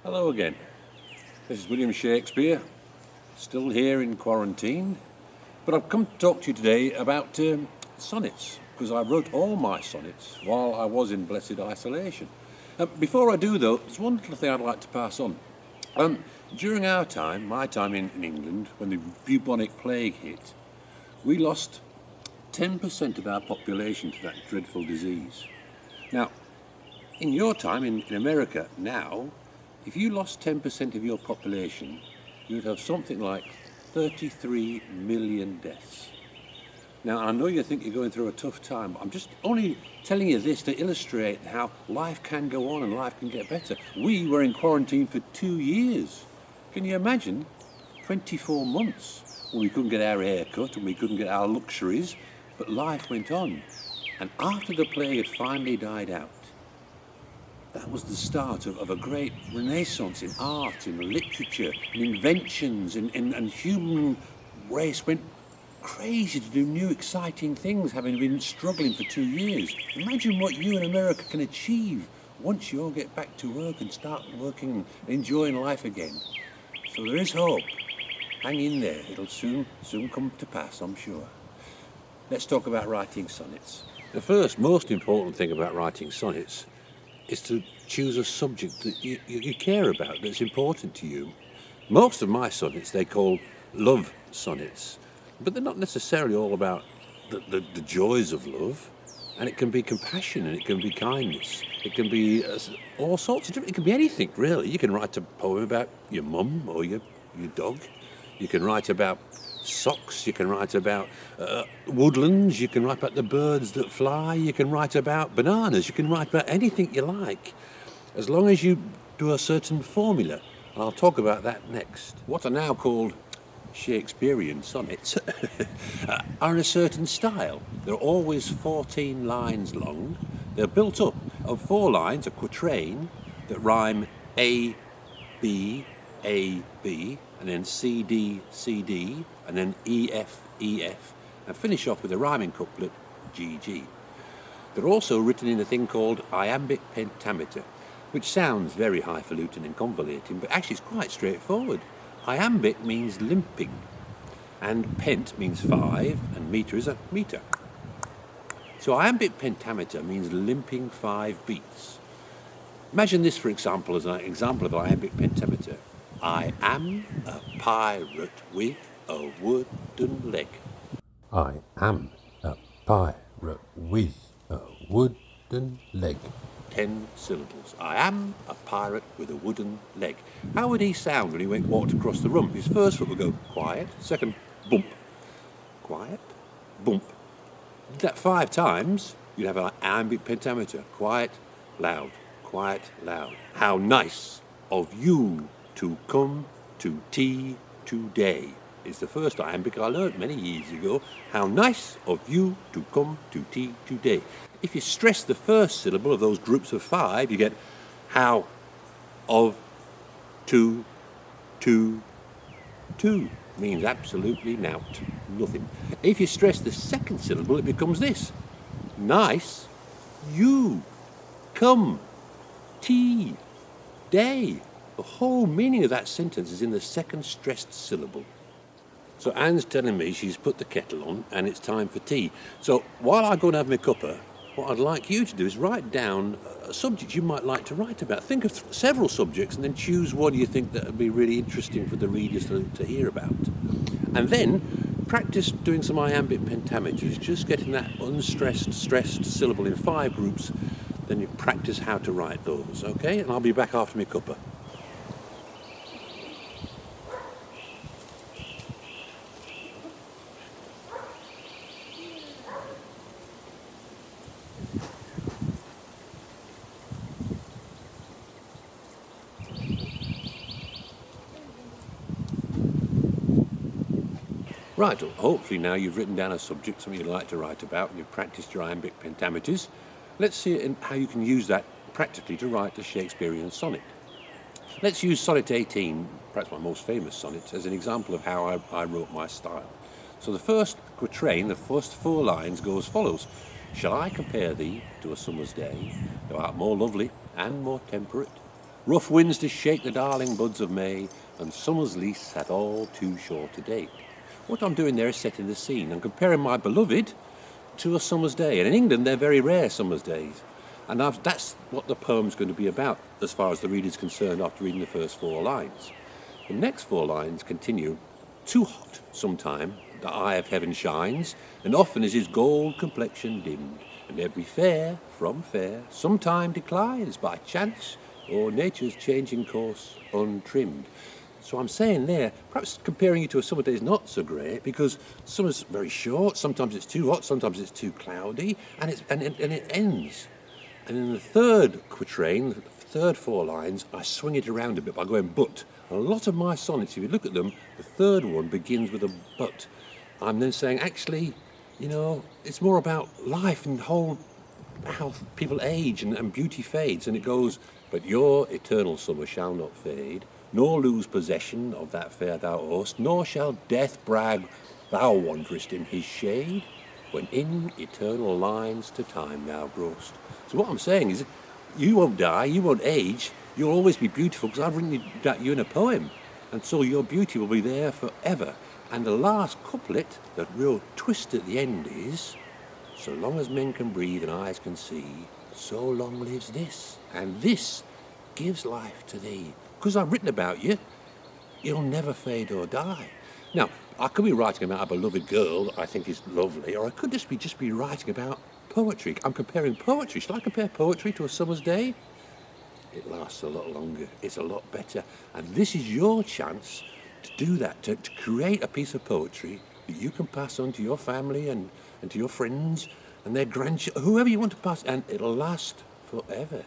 Hello again. This is William Shakespeare, still here in quarantine, but I've come to talk to you today about sonnets, because I wrote all my sonnets while I was in blessed isolation. Before I do though, there's one little thing I'd like to pass on. During our time, my time in England, when the bubonic plague hit, we lost 10% of our population to that dreadful disease. Now, in your time, in America now, if you lost 10% of your population, you'd have something like 33 million deaths. Now, I know you think you're going through a tough time, but I'm just only telling you this to illustrate how life can go on and life can get better. We were in quarantine for 2 years. Can you imagine? 24 months when we couldn't get our hair cut and we couldn't get our luxuries, but life went on. And after the plague had finally died out, that was the start of a great renaissance in art, in literature, in inventions, and human race went crazy to do new exciting things, having been struggling for 2 years. Imagine what you in America can achieve once you all get back to work and start working and enjoying life again. So there is hope. Hang in there. It'll soon come to pass, I'm sure. Let's talk about writing sonnets. The first most important thing about writing sonnets is to choose a subject that you care about, that's important to you. Most of my sonnets they call love sonnets, but they're not necessarily all about the joys of love. And it can be compassion, and it can be kindness. It can be all sorts of different, it can be anything really. You can write a poem about your mum or your dog. You can write about socks, you can write about woodlands, you can write about the birds that fly, you can write about bananas, you can write about anything you like, as long as you do a certain formula. And I'll talk about that next. What are now called Shakespearean sonnets are in a certain style. They're always 14 lines long. They're built up of 4 lines, a quatrain, that rhyme A, B, A, B, and then C, D, C, D, and then E, F, E, F, and finish off with a rhyming couplet, G, G. They're also written in a thing called iambic pentameter, which sounds very highfalutin and convoluted, but actually it's quite straightforward. Iambic means limping, and pent means 5, and meter is a meter. So iambic pentameter means limping 5 beats. Imagine this, for example, as an example of iambic pentameter. I am a pirate with a wooden leg. I am a pirate with a wooden leg. 10 syllables. I am a pirate with a wooden leg. How would he sound when he walked across the room? His first foot would go quiet, second bump, quiet, bump. Did that 5 times, you'd have an iambic pentameter. Quiet, loud, quiet, loud. How nice of you to come to tea today is the first iambic I learnt many years ago. How nice of you to come to tea today. If you stress the first syllable of those groups of 5, you get how of to means absolutely nout, nothing. If you stress the second syllable, it becomes this. Nice, you, come, tea, day. The whole meaning of that sentence is in the second stressed syllable. So Anne's telling me she's put the kettle on and it's time for tea. So while I go and have my cuppa, what I'd like you to do is write down a subject you might like to write about. Think of several subjects and then choose one you think that would be really interesting for the readers to hear about. And then practice doing some iambic pentameters, just getting that unstressed, stressed syllable in 5 groups. Then you practice how to write those, okay? And I'll be back after my cuppa. Right, well, hopefully now you've written down a subject, something you'd like to write about, and you've practiced your iambic pentameters. Let's see how you can use that practically to write the Shakespearean sonnet. Let's use Sonnet 18, perhaps my most famous sonnet, as an example of how I wrote my style. So the first quatrain, the first 4 lines go as follows. Shall I compare thee to a summer's day? Thou art more lovely and more temperate. Rough winds to shake the darling buds of May, and summer's lease hath all too short a date. What I'm doing there is setting the scene. I'm comparing my beloved to a summer's day. And in England, they're very rare summer's days. And that's what the poem's going to be about, as far as the reader's concerned, after reading the first 4 lines. The next 4 lines continue. Too hot sometime the eye of heaven shines, and often is his gold complexion dimmed, and every fair from fair sometime declines by chance or nature's changing course untrimmed. So I'm saying there, perhaps comparing you to a summer day is not so great, because summer's very short, sometimes it's too hot, sometimes it's too cloudy, and it ends. And in the third quatrain, the third 4 lines, I swing it around a bit by going but. A lot of my sonnets, if you look at them, the third one begins with a but. I'm then saying, actually, it's more about life and how people age and beauty fades. And it goes, but your eternal summer shall not fade, nor lose possession of that fair thou owest, nor shall death brag thou wanderest in his shade, when in eternal lines to time thou growest. So what I'm saying is, you won't die, you won't age, you'll always be beautiful, because I've written you in a poem, and so your beauty will be there forever. And the last couplet, that real twist at the end is, so long as men can breathe and eyes can see, so long lives this, and this gives life to thee. Because I've written about you, you'll never fade or die. Now, I could be writing about a beloved girl that I think is lovely, or I could just be writing about poetry. I'm comparing poetry. Shall I compare poetry to a summer's day? It lasts a lot longer. It's a lot better. And this is your chance to do that, to create a piece of poetry that you can pass on to your family and to your friends and their grandchildren, whoever you want to pass, and it'll last forever.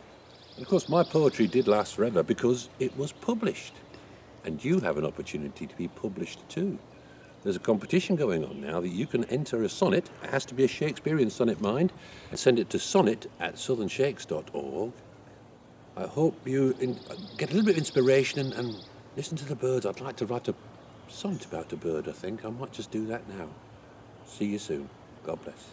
And of course, my poetry did last forever because it was published. And you have an opportunity to be published too. There's a competition going on now that you can enter a sonnet. It has to be a Shakespearean sonnet, mind, and send it to sonnet@southernshakes.org. I hope you get a little bit of inspiration and listen to the birds. I'd like to write a sonnet about a bird, I think. I might just do that now. See you soon. God bless.